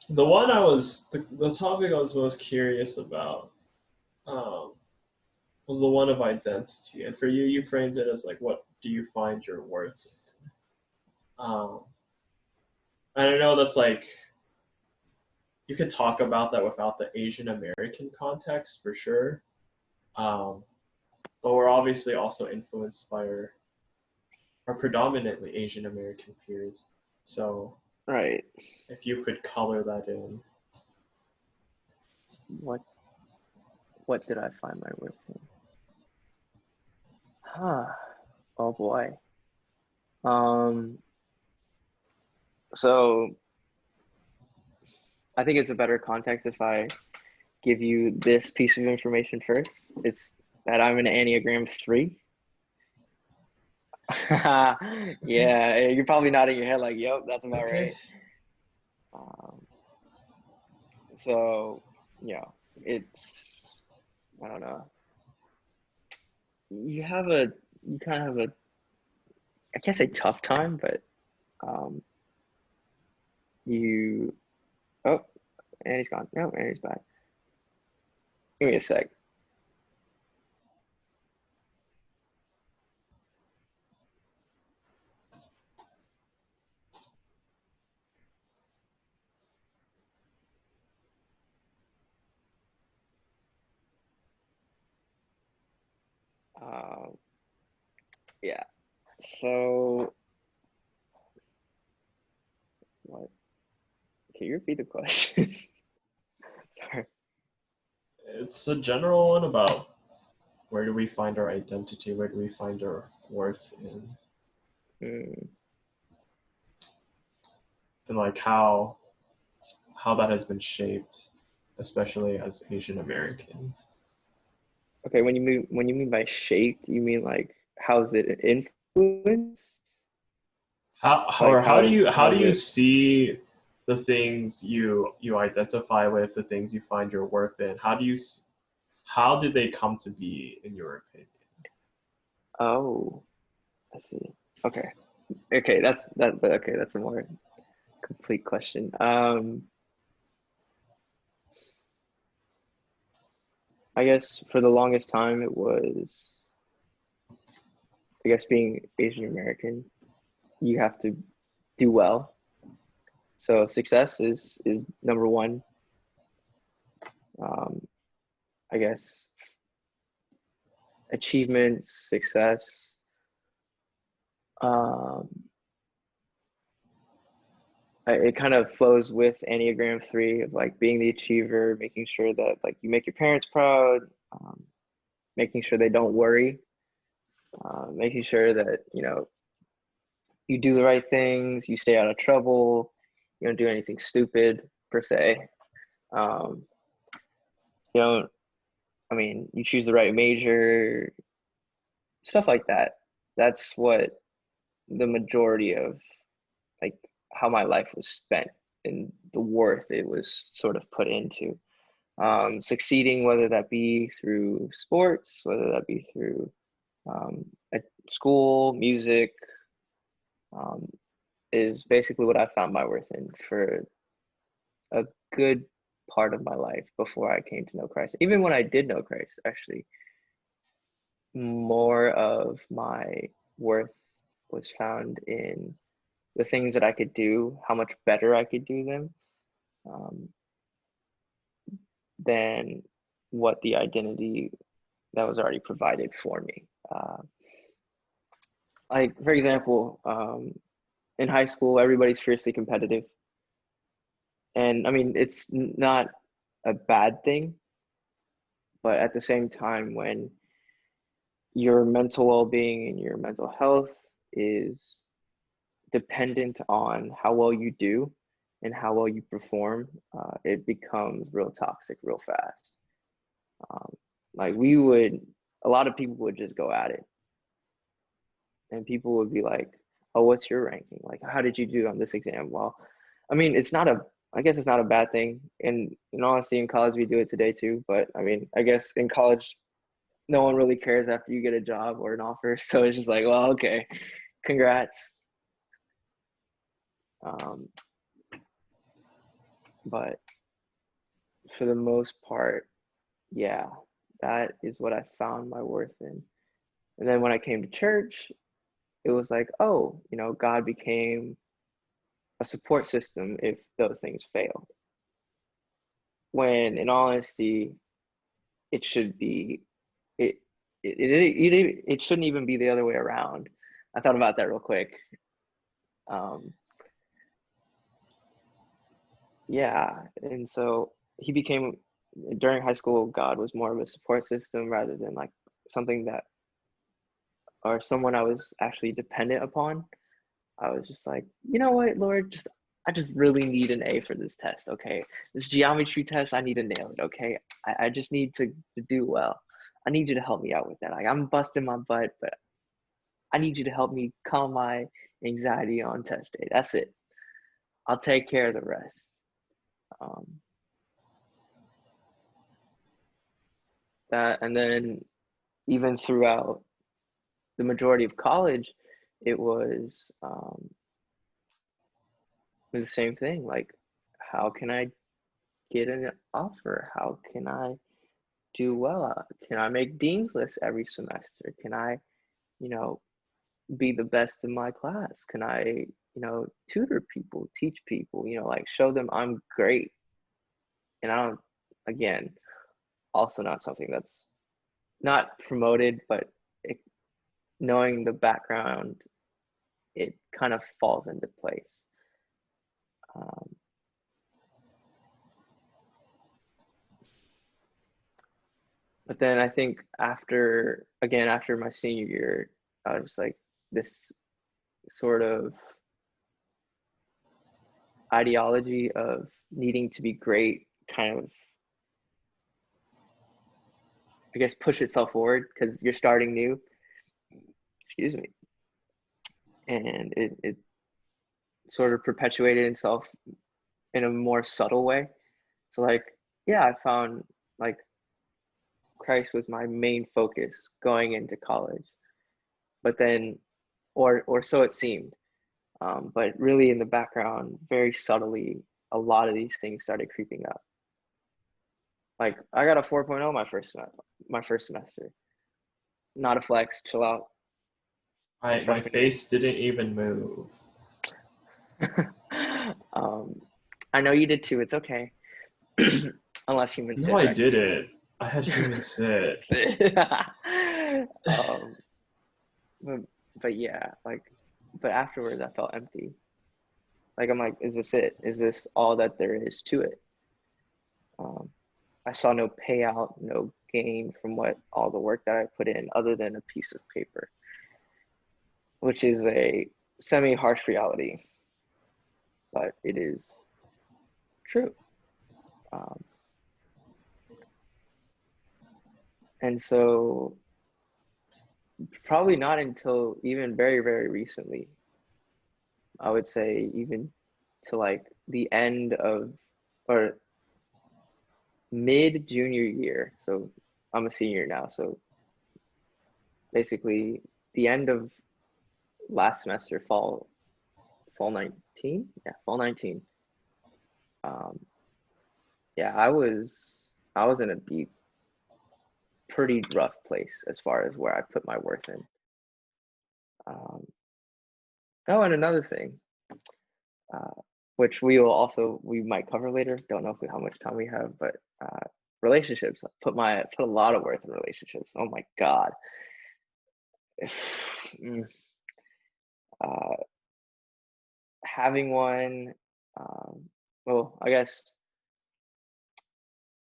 the topic I was most curious about um, was the one of identity, and for you, you framed it as like, what do you find your worth in? And I know that's like you could talk about that without the Asian American context for sure, um, but we're obviously also influenced by our predominantly Asian American peers. So Right. if you could color that in. What what did I find my worth in? Huh. Oh boy. Um, so I think it's a better context if I give you this piece of information first. It's that I'm an Enneagram 3. Yeah, you're probably nodding your head like, yep, that's about Okay. right. Um, so, it's, I don't know. You have a, you kind of have a, I can't say tough time, but um, you, oh, Annie's gone. No, Annie's back. Give me a sec. Um, yeah. So, what? Can you repeat the question? Sorry. It's a general one about where do we find our identity? Where do we find our worth in? Mm. And like how that has been shaped, especially as Asian Americans. Okay, when you mean by shaped, you mean like how's it influenced? Or Like how do how's you it? see the things you identify with, the things you find your worth in? How did they come to be in your opinion? Oh, I see. Okay. Okay, okay, that's a more complete question. I guess for the longest time it was, I guess being Asian American, you have to do well. So success is number one. Um, I guess achievement, success. Um, it kind of flows with Enneagram 3 of like being the achiever, making sure that like you make your parents proud, um, making sure they don't worry, making sure that you do the right things, you stay out of trouble, you don't do anything stupid per se. Um, you don't, I mean, you choose the right major, stuff like that. That's what the majority of like how my life was spent and the worth it was sort of put into. Succeeding, whether that be through sports, whether that be through um, at school, music, um, is basically what I found my worth in for a good part of my life before I came to know Christ. Even when I did know Christ, actually, more of my worth was found in the things that I could do, how much better I could do them, um, than what the identity that was already provided for me. Like, for example, in high school, everybody's fiercely competitive. And I mean, it's not a bad thing, but at the same time, when your mental well-being and your mental health is dependent on how well you do and how well you perform, it becomes real toxic real fast. Um, like a lot of people would just go at it, and people would be like, "Oh, what's your ranking? Like, how did you do on this exam?" Well, I mean, I guess it's not a bad thing. And in honesty, in college we do it today too. But I mean, I guess in college no one really cares after you get a job or an offer. So it's just like, well, okay, congrats. Um, But for the most part, yeah, that is what I found my worth in. And then when I came to church, it was like, oh, God became a support system if those things failed. When in all honesty, it should be it it shouldn't even be the other way around. I thought about that real quick. Um, yeah, and so he became during high school. God was more of a support system rather than like something that or someone I was actually dependent upon. I was just like, you know what, Lord, I just really need an A for this test. Okay, this geometry test, I need to nail it. Okay, I just need to do well. I need you to help me out with that. Like I'm busting my butt, but I need you to help me calm my anxiety on test day. That's it. I'll take care of the rest. Um, that and then even throughout the majority of college, it was the same thing. Like, how can I get an offer? How can I do well? Can I make dean's list every semester? Can I, you know, be the best in my class? Can I, tutor people, teach people, like show them I'm great? And I don't, again, also not something that's not promoted, but it, knowing the background, it kind of falls into place. Um, but then I think after my senior year, I was like this sort of ideology of needing to be great kind of, I guess, push itself forward because you're starting new. Excuse me. And it sort of perpetuated itself in a more subtle way. So like, yeah, I found like Christ was my main focus going into college, but then, or so it seemed. But really, in the background, very subtly, a lot of these things started creeping up. Like I got a 4.0 my first semester. Not a flex. Chill out. It's My freshman year. face didn't even move. um, I know you did too. It's okay. Unless human No, sit I tried to did do it. I had human sit. it. um, but, but yeah, like, but afterwards I felt empty. Like I'm like, is this it? Is this all that there is to it? Um, I saw no payout, no gain from what all the work that I put in, other than a piece of paper, which is a semi-harsh reality, but it is true. Um, and so, probably not until even very, very recently, I would say, even to like the end of or mid junior year. So I'm a senior now. So basically, the end of last semester, fall 19, yeah, fall 19. Um, yeah, I was in a deep, pretty rough place as far as where I put my worth in. Um, oh, and another thing, uh, which we might cover later. Don't know how much time we have, but relationships. I put a lot of worth in relationships. Oh my god. uh, Having one. Well, I guess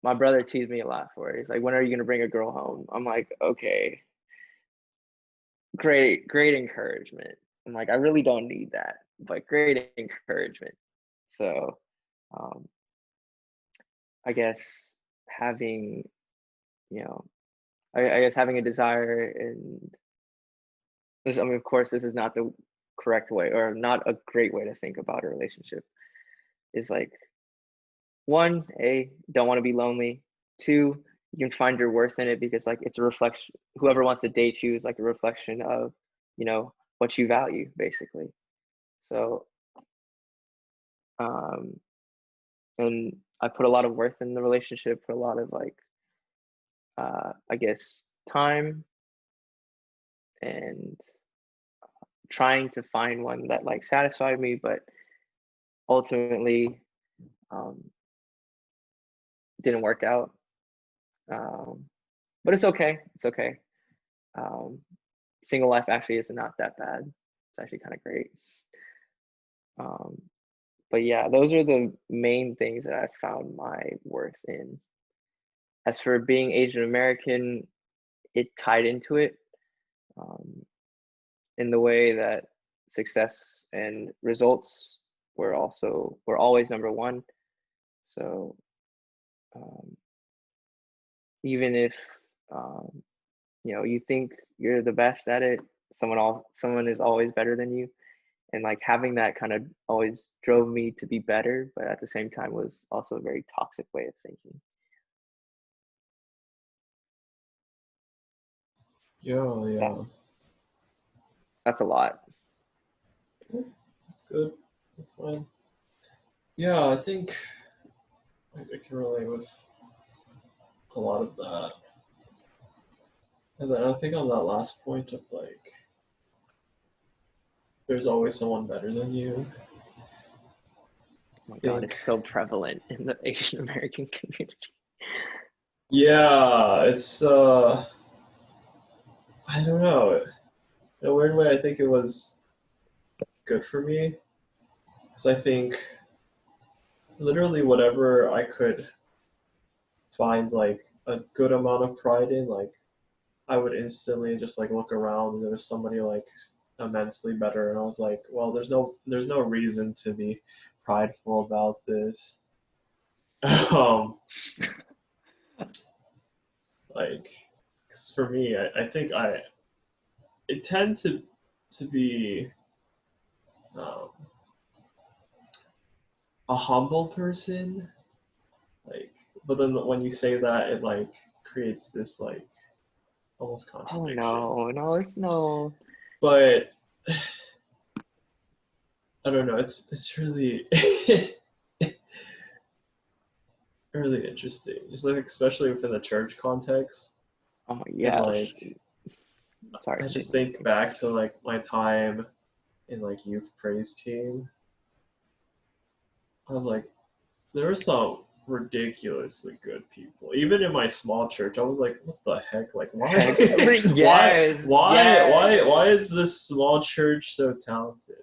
my brother teased me a lot for it. He's like, "When are you gonna bring a girl home?" I'm like, "Okay, great encouragement." I'm like, "I really don't need that, but great encouragement." So, um, I guess having, you know, I guess having a desire and this. I mean, of course, this is not the correct way or not a great way to think about a relationship. Is like one, don't want to be lonely. Two, you can find your worth in it because like it's a reflection. Whoever wants to date you is like a reflection of, what you value basically. So, um, and I put a lot of worth in the relationship, put a lot of like I guess time, and trying to find one that like satisfied me, but ultimately um, didn't work out. But it's okay. It's okay. Um, Single life actually is not that bad. It's actually kind of great. Um, but yeah, those are the main things that I found my worth in. As for being Asian American, it tied into it um, in the way that success and results were always number one. So um, even if um, you think you're the best at it, someone is always better than you, and like having that kind of always drove me to be better, but at the same time was also a very toxic way of thinking. Yeah, That, yeah. that's a lot. That's good. That's fine. Yeah, I think I can relate with a lot of that. And then I think on that last point of like, there's always someone better than you. Oh my I God, think, it's so prevalent in the Asian American community. yeah, it's, I don't know. In a weird way, I think it was good for me. Because I think literally whatever I could find like a good amount of pride in, like I would instantly just like look around and there was somebody like immensely better, and I was like, well, there's no reason to be prideful about this. um, like 'cause for me, I think I tend to be um, a humble person, like, but then when you say that, it like creates this like almost Oh contradiction. no, no, it's no. But I don't know. It's really really interesting. Just like especially within the church context, Oh and yes. like Sorry, I just continue. think back to like my time in like youth praise team. I was like, there were some ridiculously good people. Even in my small church, I was like, what the heck? Like, why, Heck, why, yes, why, why, why yes. is this small church so talented?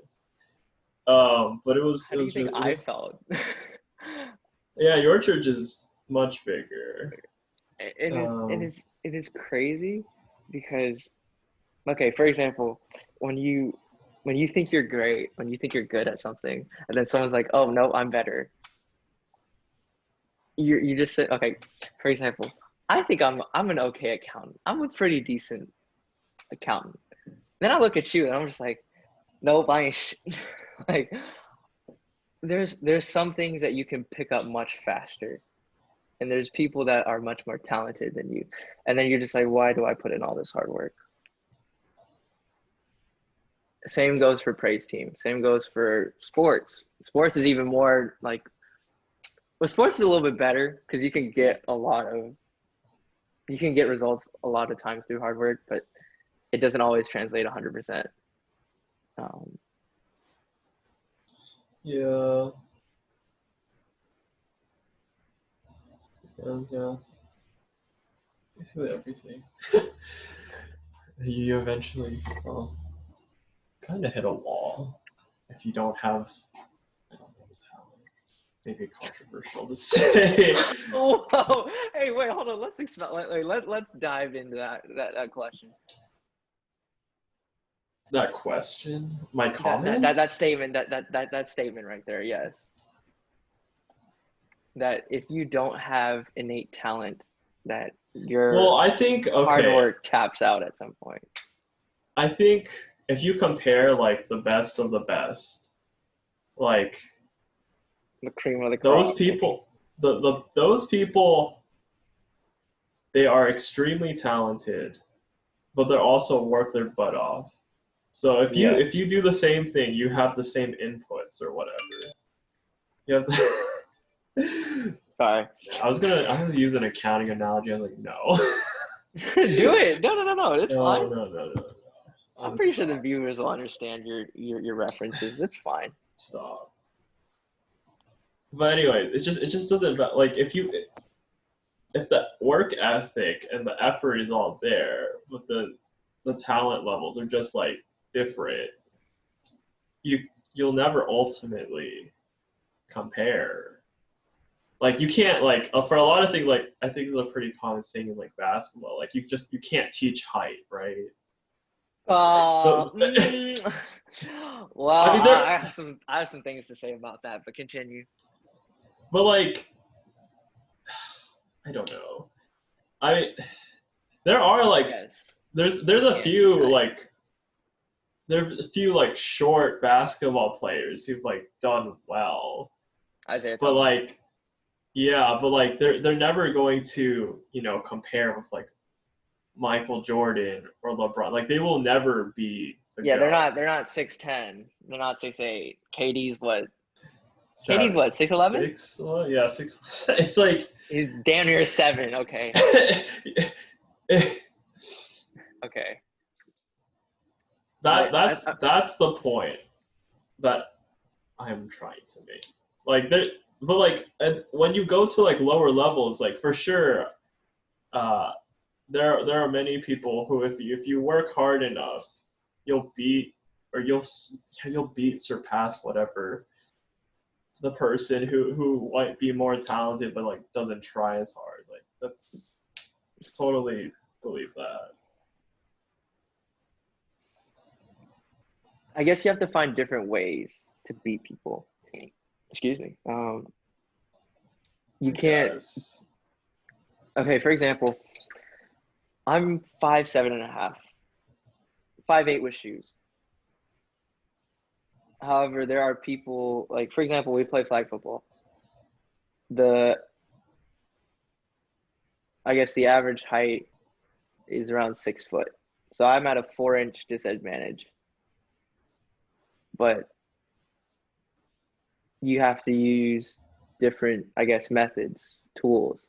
But it was How it do you was think really it I was felt? yeah. Your church is much bigger. It Um, is it is crazy because okay, for example, when you when you think you're great, when you think you're good at something, and then someone's like, "Oh no, I'm better." You just say, okay. For example, I think I'm an okay accountant. I'm a pretty decent accountant. Then I look at you and I'm just like, nope, I ain't. Like there's some things that you can pick up much faster, and there's people that are much more talented than you, and then you're just like, why do I put in all this hard work? Same goes for praise team. Same goes for sports. Sports is even more like, well, sports is a little bit better because you can get results a lot of times through hard work, but it doesn't always translate 100%. Um, yeah, yeah, basically everything. You eventually kind of hit a wall if you don't have, I don't know, talent. Maybe controversial to say. oh, hey, wait, hold on. Let's dive into that question. That question, my That comments. statement that statement right there. Yes, that if you don't have innate talent, that Well, your I think hard okay. work taps out at some point. I think if you compare like the best of the best, like The cream of the those crop. people, the those people, they are extremely talented, but they're also work their butt off. So Yeah. if you do the same thing, you have the same inputs or whatever. You have Sorry. I was gonna use an accounting analogy. I was like, no. Do it. No. It's fine. No. I'm pretty sure the viewers will understand your references. It's fine. Stop. But anyway, it just doesn't like if the work ethic and the effort is all there, but the talent levels are just like different, you'll never ultimately compare. Like you can't like for a lot of things, like I think it's a pretty common thing in like basketball. Like you can't teach height, right? Uh, So, mm, well, I mean, I have some things to say about that, but continue. but like I don't know. I mean, there are like Yes. there's a Can't teach few height. like there's a few like short basketball players who've like done well, Isaiah but Thomas. like yeah, but like they're never going to compare with like Michael Jordan or LeBron. Like they will never be the Yeah, GOAT. they're not 6'10". They're not 6'8". KD's what? KD's Seven, what? 6'11"? six, yeah, six. It's like He's damn near 7. Okay. Okay. that's the point that I'm trying to make. Like there, but like when you go to like lower levels, like for sure, uh, there are many people who if you work hard enough, you'll beat or you'll beat surpass whatever the person who might be more talented but like doesn't try as hard. Like that's totally believe that. I guess you have to find different ways to beat people. Excuse me. You can't. Yes. Okay, for example, I'm 5'7.5", 5'8" with shoes. However, there are people like, for example, we play flag football. I guess the average height is around 6 foot, so I'm at a 4-inch disadvantage. But you have to use different, I guess, methods, tools.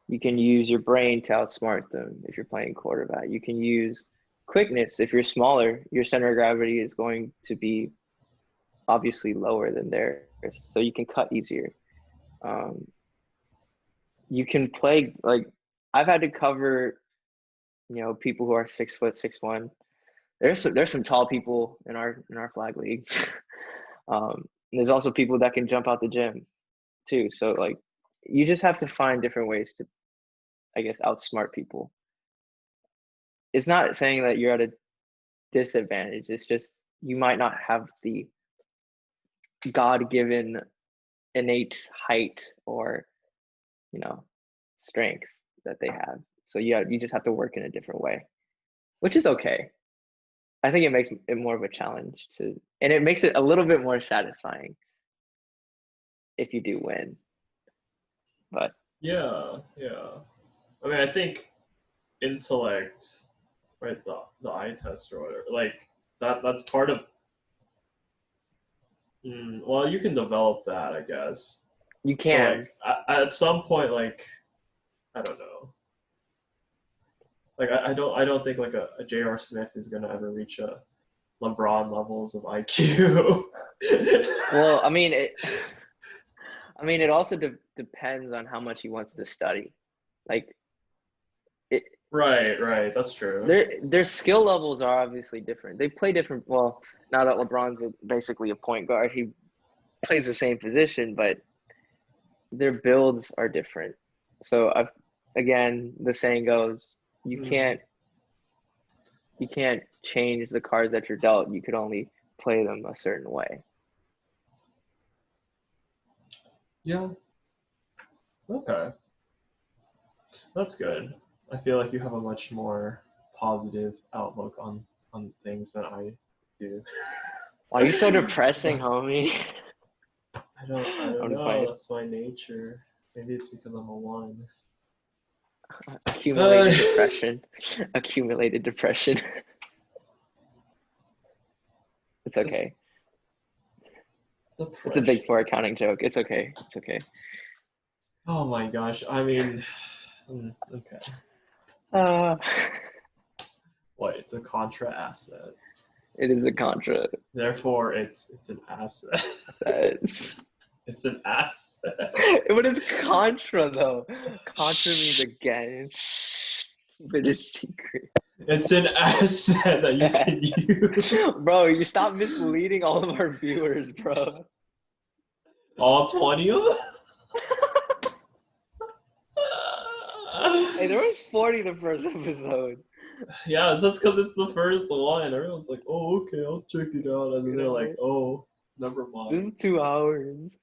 You can use your brain to outsmart them if you're playing quarterback. You can use quickness. If you're smaller, your center of gravity is going to be obviously lower than theirs, so you can cut easier. You can play like I've had to cover, people who are 6 foot, 6'1". There's some tall people in our flag league. There's also people that can jump out the gym too. So like you just have to find different ways to, I guess, outsmart people. It's not saying that you're at a disadvantage. It's just you might not have the God-given innate height or, strength that they have. So you just have to work in a different way, which is okay. I think it makes it more of a challenge and it makes it a little bit more satisfying if you do win. But Yeah. I mean, I think intellect, right? The eye test or whatever, like that's part of. Well, you can develop that, I guess. you But can. like at some point, like I don't know. Like I don't think like a J.R. Smith is gonna ever reach a LeBron levels of IQ. Well, I mean it also depends on how much he wants to study. Like it, right. That's true. their skill levels are obviously different. They play different. Well, now that LeBron's basically a point guard, he plays the same position, but their builds are different. So again, the saying goes, you Mm. can't change the cards that you're dealt. You could only play them a certain way. Yeah. Okay. That's good. I feel like you have a much more positive outlook on things than I do. Why are you so depressing, homie? I don't I'm just know. playing. That's my nature. Maybe it's because I'm a one. Accumulated depression. Accumulated depression. It's okay. It's a big four accounting joke. It's okay. It's okay. Oh my gosh. I mean, okay. Uh, What? It's a contra asset. it is a contra. Therefore, it's an asset. Says. It's an asset. What is contra though? Contra means against. But it's secret. It's an asset that you can use. Bro, you stop misleading all of our viewers, bro. All 20 of them? Hey, there was 40 the first episode. Yeah, that's because it's the first one. Everyone's like, oh, okay, I'll check it out. And then they're like, oh, never mind. This is 2 hours.